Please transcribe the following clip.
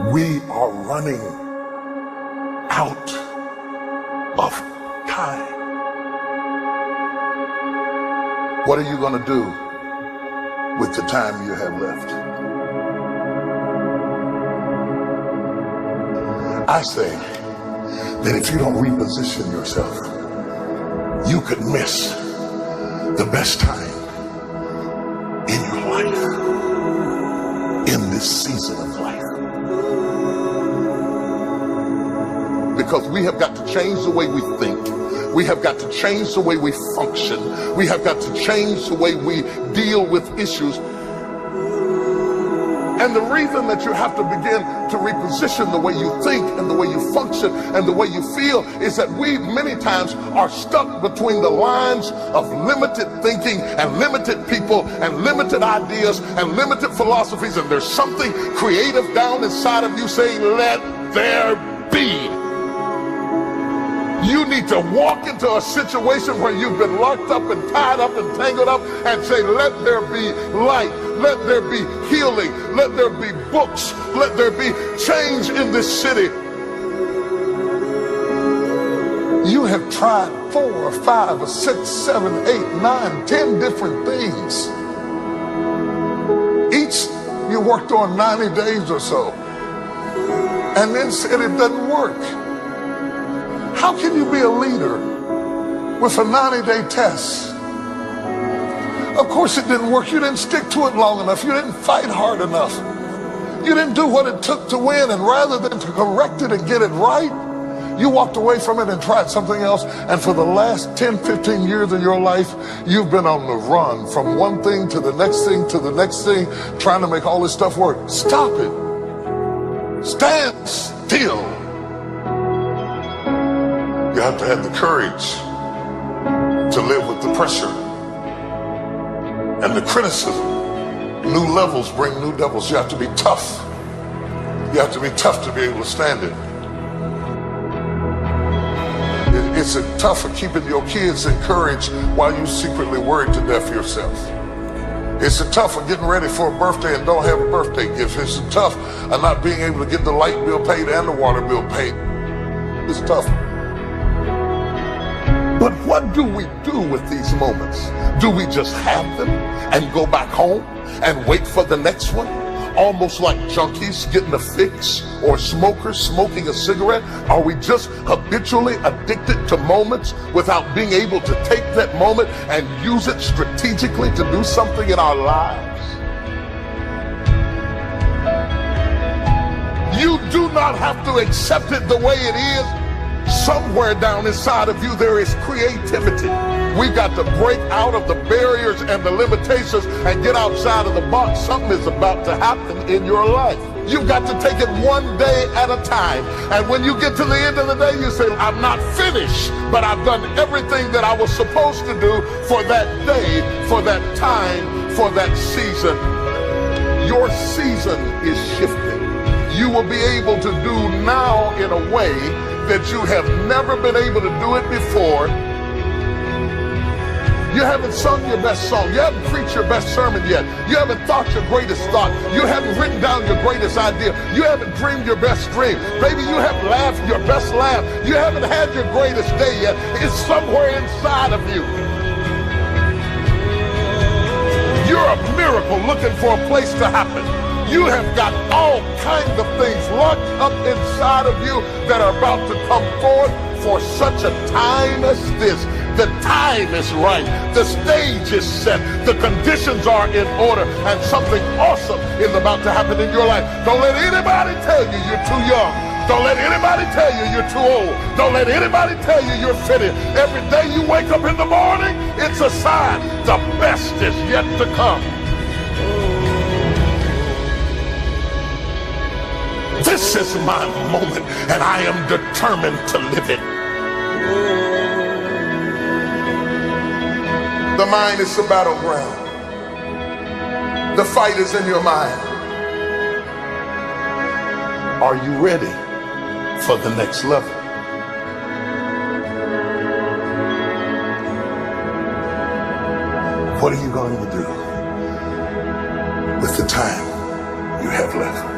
We are running out of time. What are you going to do with the time you have left? I say that if you don't reposition yourself, you could miss the best time in your life, in this season of life. Because we have got to change the way we think. We have got to change the way we function. We have got to change the way we deal with issues. And the reason that you have to begin to reposition the way you think and the way you function and the way you feel is that we many times are stuck between the lines of limited thinking and limited people and limited ideas and limited philosophies. And there's something creative down inside of you saying, let there be. You need to walk into a situation where you've been locked up and tied up and tangled up and say, let there be light, let there be healing, let there be books, let there be change in this city. You have tried 4 or 5 or 6, 7, 8, 9, 10 different things. Each you worked on 90 days or so and then said it doesn't work. How can you be a leader with a 90-day test? Of course it didn't work. You didn't stick to it long enough. You didn't fight hard enough. You didn't do what it took to win. And rather than to correct it and get it right, you walked away from it and tried something else. And for the last 10, 15 years of your life, you've been on the run from one thing to the next thing to the next thing, trying to make all this stuff work. Stop it. Stand still. You have to have the courage to live with the pressure and the criticism. New levels bring new devils. You have to be tough. You have to be tough to be able to stand it. It's tough for keeping your kids encouraged while you secretly worried to death yourself. It's tough for getting ready for a birthday and don't have a birthday gift. It's tough of not being able to get the light bill paid and the water bill paid. It's tough. But what do we do with these moments? Do we just have them and go back home and wait for the next one? Almost like junkies getting a fix or smokers smoking a cigarette? Are we just habitually addicted to moments without being able to take that moment and use it strategically to do something in our lives? You do not have to accept it the way it is. Somewhere down inside of you there is creativity. We've got to break out of the barriers and the limitations and get outside of the box. Something is about to happen in your life. You've got to take it one day at a time. And when you get to the end of the day, you say, I'm not finished, but I've done everything that I was supposed to do for that day, for that time, for that season. Your season is shifting. You will be able to do now in a way that you have never been able to do it before. You haven't sung your best song. You haven't preached your best sermon yet. You haven't thought your greatest thought. You haven't written down your greatest idea. You haven't dreamed your best dream. Maybe you haven't laughed your best laugh. You haven't had your greatest day yet. It's somewhere inside of you. You're a miracle looking for a place to happen. You have got all kinds of things locked up inside of you that are about to come forth for such a time as this. The time is right. The stage is set. The conditions are in order. And something awesome is about to happen in your life. Don't let anybody tell you you're too young. Don't let anybody tell you you're too old. Don't let anybody tell you you're fitted. Every day you wake up in the morning, it's a sign the best is yet to come. This is my moment, and I am determined to live it. The mind is the battleground. The fight is in your mind. Are you ready for the next level? What are you going to do with the time you have left?